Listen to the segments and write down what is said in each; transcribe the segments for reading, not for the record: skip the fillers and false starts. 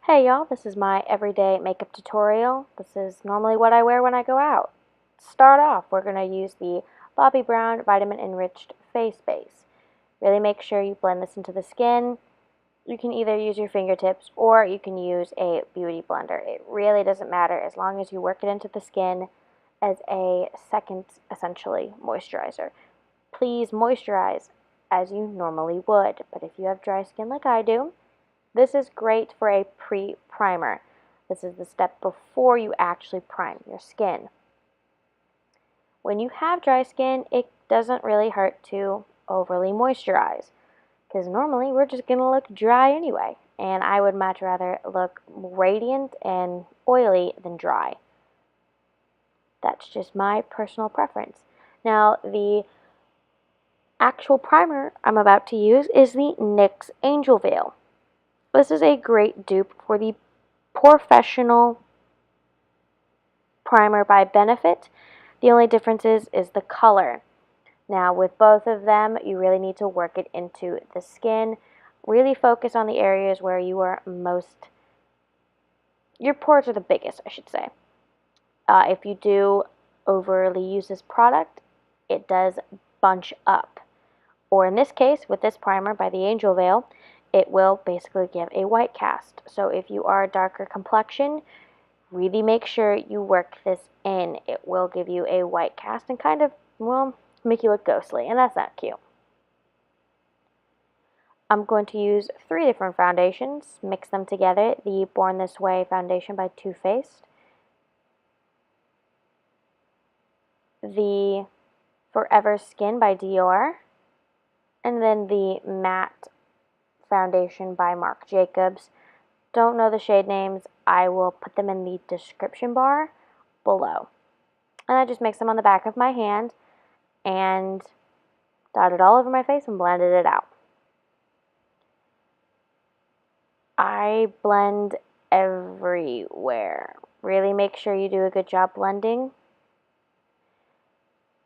Hey y'all, this is my everyday makeup tutorial. This is normally what I wear when I go out. To start off, we're going to use the Bobbi Brown Vitamin Enriched Face Base. Really make sure you blend this into the skin. You can either use your fingertips or you can use a beauty blender. It really doesn't matter as long as you work it into the skin as a second, essentially, moisturizer. Please moisturize as you normally would, but if you have dry skin like I do, this is great for a pre-primer. This is the step before you actually prime your skin. When you have dry skin, it doesn't really hurt to overly moisturize, because normally we're just going to look dry anyway, and I would much rather look radiant and oily than dry. That's just my personal preference. Now, the actual primer I'm about to use is the NYX Angel Veil. This is a great dupe for the Professional Primer by Benefit. The only difference is the color. Now, with both of them, you really need to work it into the skin. Really focus on the areas where you are your pores are the biggest, I should say. If you do overly use this product, it does bunch up. Or in this case, with this primer by the Angel Veil, it will basically give a white cast. So if you are a darker complexion, really make sure you work this in. It will give you a white cast and kind of, well, make you look ghostly, and that's not cute. I'm going to use 3 different foundations, mix them together. The Born This Way foundation by Too Faced, the Forever Skin by Dior, and then the Matte foundation by Marc Jacobs. Don't know the shade names. I will put them in the description bar below. And I just mixed them on the back of my hand and dotted all over my face and blended it out. I blend everywhere. Really make sure you do a good job blending.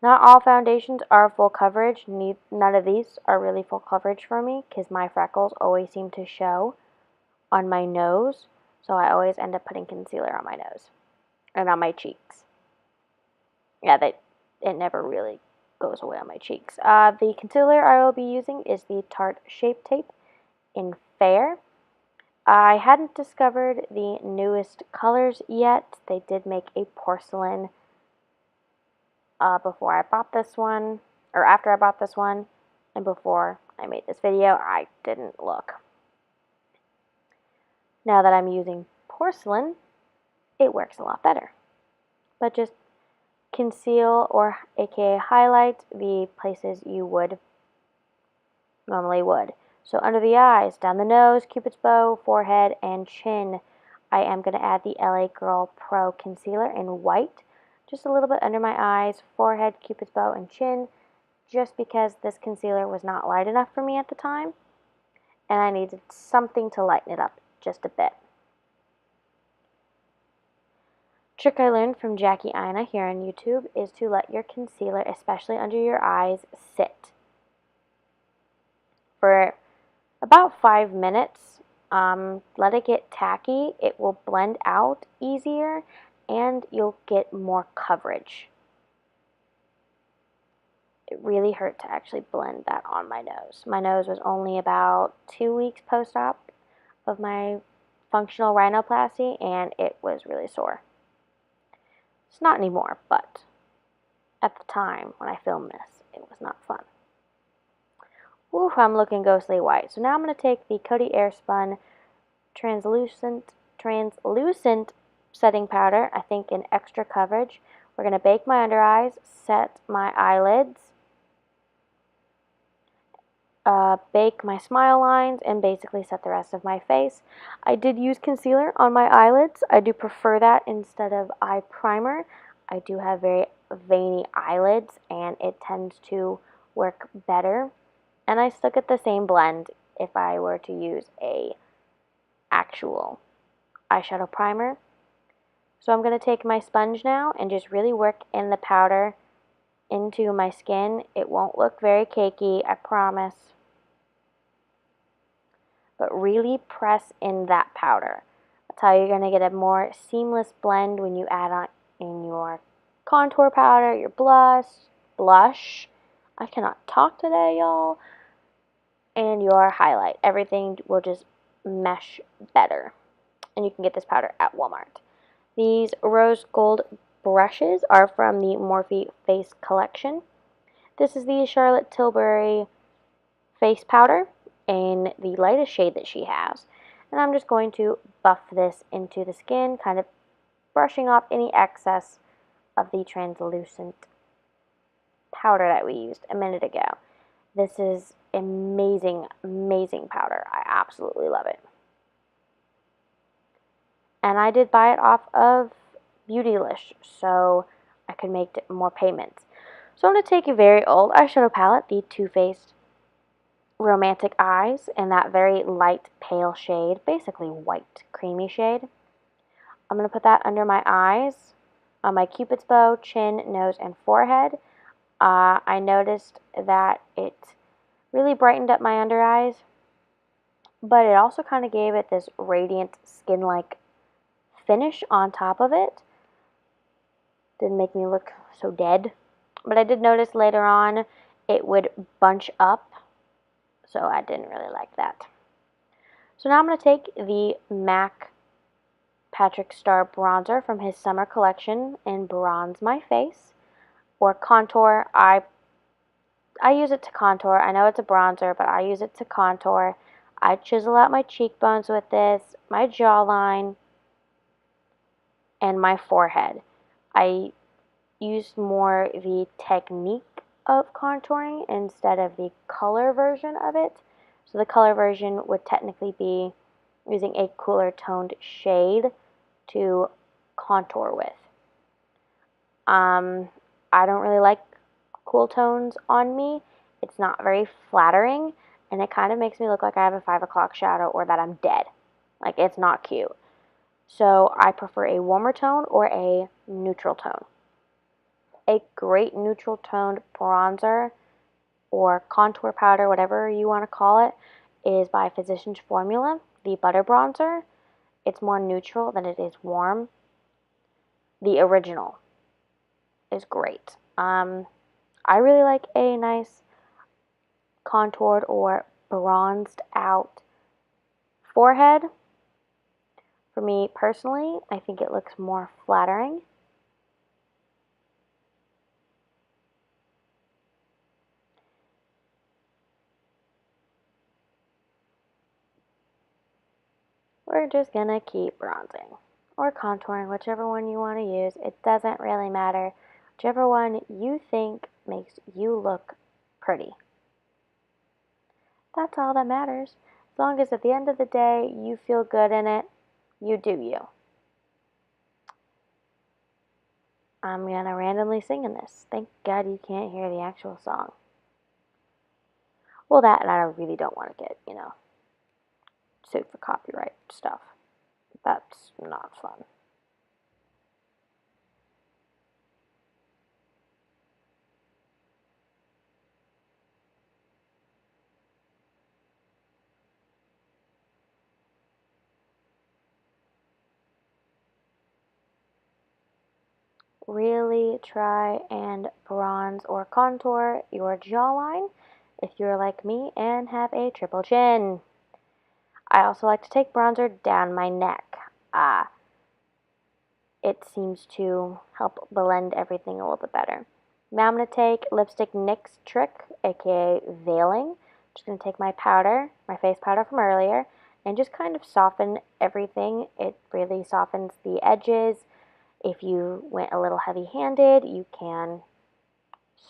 Not all foundations are full coverage. None of these are really full coverage for me because my freckles always seem to show on my nose, so I always end up putting concealer on my nose and on my cheeks. Yeah, it never really goes away on my cheeks. The concealer I will be using is the Tarte Shape Tape in Fair. I hadn't discovered the newest colors yet. They did make a porcelain before I bought this one, or after I bought this one, and before I made this video, I didn't look. Now that I'm using porcelain, it works a lot better. But just conceal, or aka highlight, the places you normally would. So under the eyes, down the nose, cupid's bow, forehead, and chin, I am going to add the LA Girl Pro Concealer in white. Just a little bit under my eyes, forehead, cupid's bow, and chin, just because this concealer was not light enough for me at the time, and I needed something to lighten it up just a bit. Trick I learned from Jaclyn here on YouTube is to let your concealer, especially under your eyes, sit for about 5 minutes. Let it get tacky. It will blend out easier and you'll get more coverage. It really hurt to actually blend that on my nose. My nose was only about 2 weeks post-op of my functional rhinoplasty, and it was really sore. It's not anymore, but at the time when I filmed this, it was not fun. Ooh, I'm looking ghostly white. So now I'm going to take the Coty Airspun translucent setting powder, I think in extra coverage. We're going to bake my under eyes, set my eyelids, bake my smile lines, and basically set the rest of my face. I did use concealer on my eyelids. I do prefer that instead of eye primer. I do have very veiny eyelids and it tends to work better. And I still get the same blend if I were to use a actual eyeshadow primer. So I'm going to take my sponge now and just really work in the powder into my skin. It won't look very cakey, I promise. But really press in that powder. That's how you're going to get a more seamless blend when you add on in your contour powder, your blush. I cannot talk today, y'all. And your highlight. Everything will just mesh better. And you can get this powder at Walmart. These rose gold brushes are from the Morphe Face Collection. This is the Charlotte Tilbury face powder in the lightest shade that she has. And I'm just going to buff this into the skin, kind of brushing off any excess of the translucent powder that we used a minute ago. This is amazing, amazing powder. I absolutely love it. And I did buy it off of Beautylish, so I could make more payments. So I'm going to take a very old eyeshadow palette, the Too Faced Romantic Eyes, in that very light pale shade, basically white creamy shade. I'm going to put that under my eyes, on my cupid's bow, chin, nose, and forehead. I noticed that it really brightened up my under eyes, but it also kind of gave it this radiant skin-like finish on top of it. Didn't make me look so dead, but I did notice later on it would bunch up, so I didn't really like that. So now I'm going to take the MAC Patrick Star bronzer from his summer collection and bronze my face, or contour. I use it to contour. I know it's a bronzer, but I use it to contour. I chisel out my cheekbones with this, my jawline, and my forehead. I used more the technique of contouring instead of the color version of it. So the color version would technically be using a cooler toned shade to contour with. I don't really like cool tones on me. It's not very flattering, and it kind of makes me look like I have a 5 o'clock shadow or that I'm dead. Like, it's not cute. So I prefer a warmer tone or a neutral tone. A great neutral toned bronzer or contour powder, whatever you want to call it, is by Physicians Formula, the Butter Bronzer. It's more neutral than it is warm. The original is great. I really like a nice contoured or bronzed out forehead. For me personally, I think it looks more flattering. We're just gonna keep bronzing or contouring, whichever one you want to use. It doesn't really matter. Whichever one you think makes you look pretty. That's all that matters. As long as at the end of the day you feel good in it, you do you. I'm gonna randomly sing in this. Thank God you can't hear the actual song. Well, that and I really don't want to get, sued for copyright stuff. That's not fun. Really try and bronze or contour your jawline if you're like me and have a triple chin. I also like to take bronzer down my neck. It seems to help blend everything a little bit better. Now I'm going to take lipstick NYX Trick, aka Veiling. Just going to take my powder, my face powder from earlier, and just kind of soften everything. It really softens the edges. If you went a little heavy-handed, you can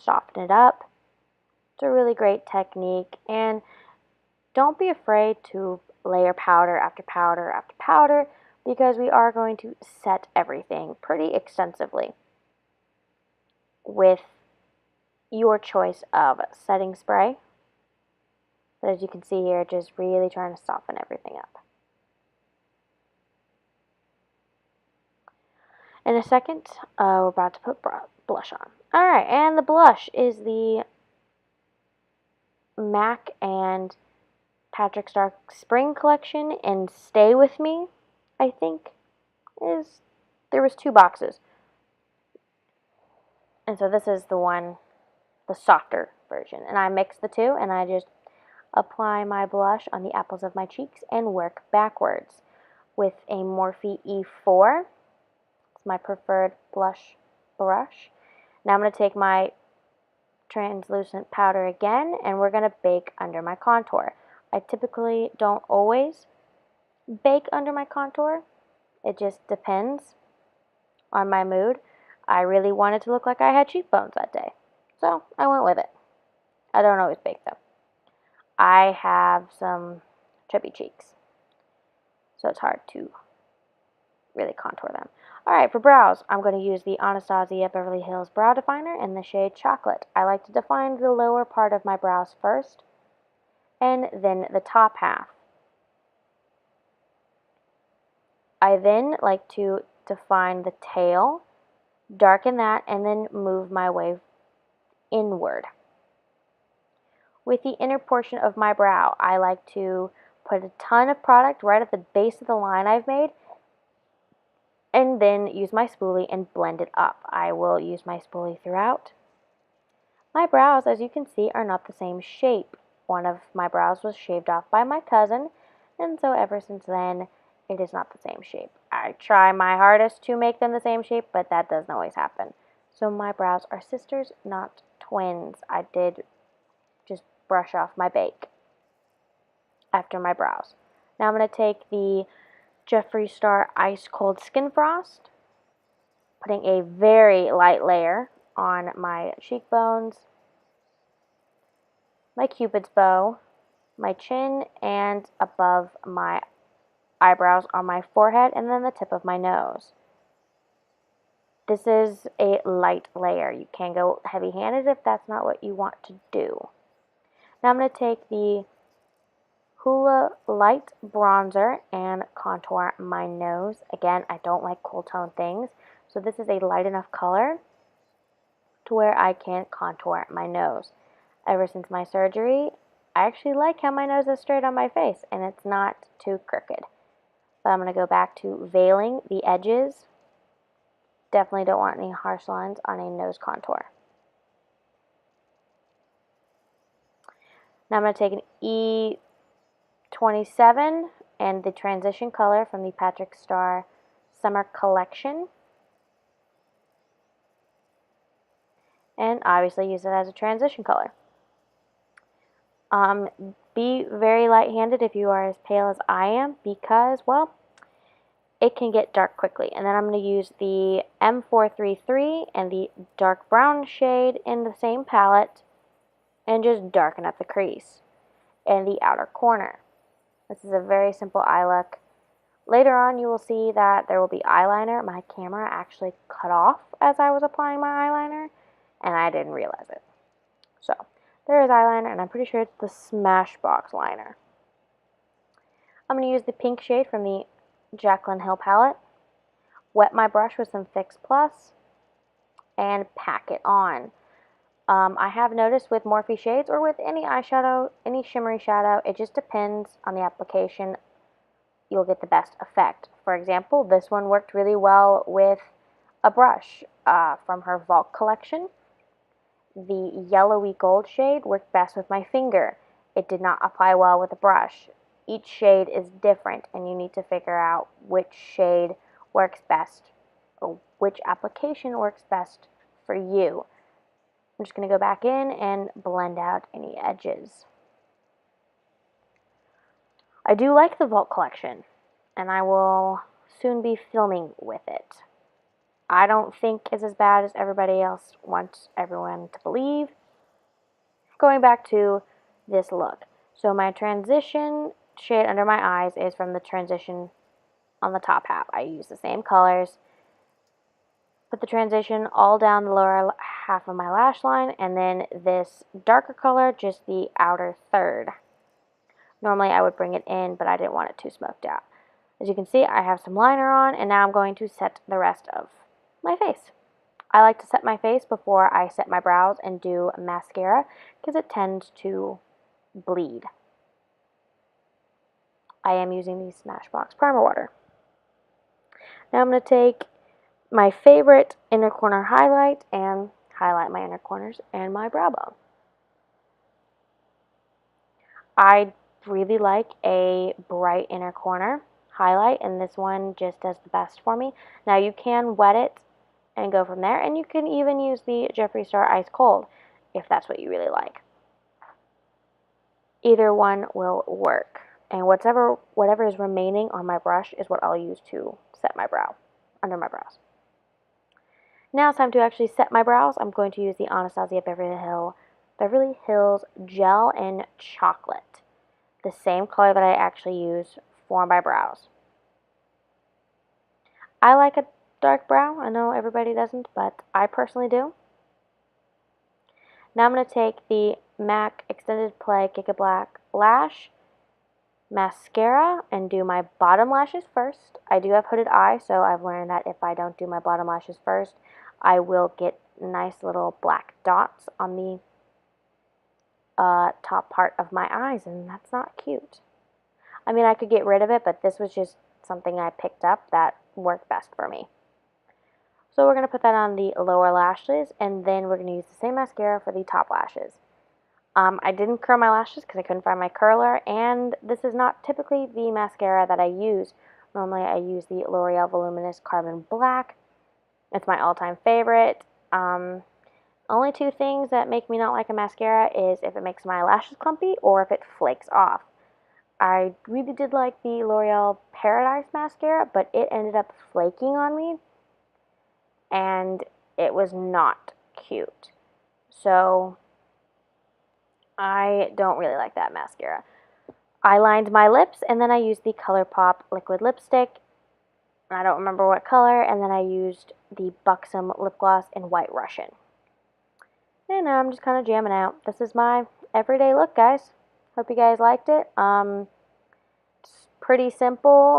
soften it up. It's a really great technique, and don't be afraid to layer powder after powder after powder, because we are going to set everything pretty extensively with your choice of setting spray. But as you can see here, just really trying to soften everything up. In a second, we're about to put blush on. Alright, and the blush is the MAC and Patrick Star Spring Collection in Stay With Me. I think there was 2 boxes. And so this is the one, the softer version. And I mix the two, and I just apply my blush on the apples of my cheeks and work backwards with a Morphe E4. It's my preferred blush brush. Now I'm going to take my translucent powder again, and we're going to bake under my contour. I typically don't always bake under my contour. It just depends on my mood. I really wanted to look like I had cheekbones that day, so I went with it. I don't always bake though. I have some chubby cheeks, so it's hard to really contour them. Alright, for brows, I'm going to use the Anastasia Beverly Hills Brow Definer in the shade Chocolate. I like to define the lower part of my brows first, and then the top half. I then like to define the tail, darken that, and then move my way inward. With the inner portion of my brow, I like to put a ton of product right at the base of the line I've made, and then use my spoolie and blend it up. I will use my spoolie throughout. My brows, as you can see, are not the same shape. One of my brows was shaved off by my cousin, and so ever since then, it is not the same shape. I try my hardest to make them the same shape, but that doesn't always happen. So my brows are sisters, not twins. I did just brush off my bake after my brows. Now I'm going to take the Jeffree Star Ice Cold Skin Frost, putting a very light layer on my cheekbones, my cupid's bow, my chin, and above my eyebrows on my forehead, and then the tip of my nose. This is a light layer. You can go heavy-handed if that's not what you want to do. Now I'm going to take the Hoola Light Bronzer and contour my nose. Again, I don't like cool tone things, so this is a light enough color to where I can contour my nose. Ever since my surgery, I actually like how my nose is straight on my face and it's not too crooked. But I'm going to go back to veiling the edges. Definitely don't want any harsh lines on a nose contour. Now I'm going to take an E27 and the transition color from the Patrick Star Summer Collection. And obviously use it as a transition color. Be very light-handed if you are as pale as I am, because, well, it can get dark quickly. And then I'm going to use the M433 and the dark brown shade in the same palette and just darken up the crease and the outer corner. This is a very simple eye look. Later on, you will see that there will be eyeliner. My camera actually cut off as I was applying my eyeliner, and I didn't realize it. So there is eyeliner, and I'm pretty sure it's the Smashbox liner. I'm going to use the pink shade from the Jaclyn Hill palette, wet my brush with some Fix Plus, and pack it on. I have noticed with Morphe shades or with any eyeshadow, any shimmery shadow, it just depends on the application. You'll get the best effect. For example, this one worked really well with a brush from her Vault collection. The yellowy gold shade worked best with my finger. It did not apply well with a brush. Each shade is different, and you need to figure out which shade works best or which application works best for you. I'm just going to go back in and blend out any edges. I do like the Vault collection, and I will soon be filming with it. I don't think it's as bad as everybody else wants everyone to believe. Going back to this look. So my transition shade under my eyes is from the transition on the top half. I use the same colors. Put the transition all down the lower half of my lash line, and then this darker color, just the outer third. Normally I would bring it in, but I didn't want it too smoked out. As you can see, I have some liner on, and now I'm going to set the rest of my face. I like to set my face before I set my brows and do mascara, because it tends to bleed. I am using the Smashbox Primer Water. Now I'm going to take my favorite inner corner highlight and highlight my inner corners and my brow bone. I really like a bright inner corner highlight, and this one just does the best for me. Now you can wet it and go from there, and you can even use the Jeffree Star Ice Cold if that's what you really like. Either one will work, and whatever is remaining on my brush is what I'll use to set my brow, under my brows. Now it's time to actually set my brows. I'm going to use the Anastasia Beverly Hills Gel in Chocolate, the same color that I actually use for my brows. I like a dark brow. I know everybody doesn't, but I personally do. Now I'm going to take the MAC Extended Play Gigablack Lash Mascara and do my bottom lashes first. I do have hooded eye, so I've learned that if I don't do my bottom lashes first, I will get nice little black dots on the top part of my eyes, and that's not cute. I mean, I could get rid of it, but this was just something I picked up that worked best for me. So we're going to put that on the lower lashes, and then we're going to use the same mascara for the top lashes. I didn't curl my lashes because I couldn't find my curler, and this is not typically the mascara that I use. Normally I use the L'Oreal Voluminous Carbon Black. It's my all-time favorite. Only two things that make me not like a mascara is if it makes my lashes clumpy or if it flakes off. I really did like the L'Oreal Paradise mascara, but it ended up flaking on me, and it was not cute. So I don't really like that mascara. I lined my lips, and then I used the Colourpop liquid lipstick. I don't remember what color, and then I used the Buxom lip gloss in White Russian. And now I'm just kind of jamming out. This is my everyday look, guys. Hope you guys liked it. It's pretty simple.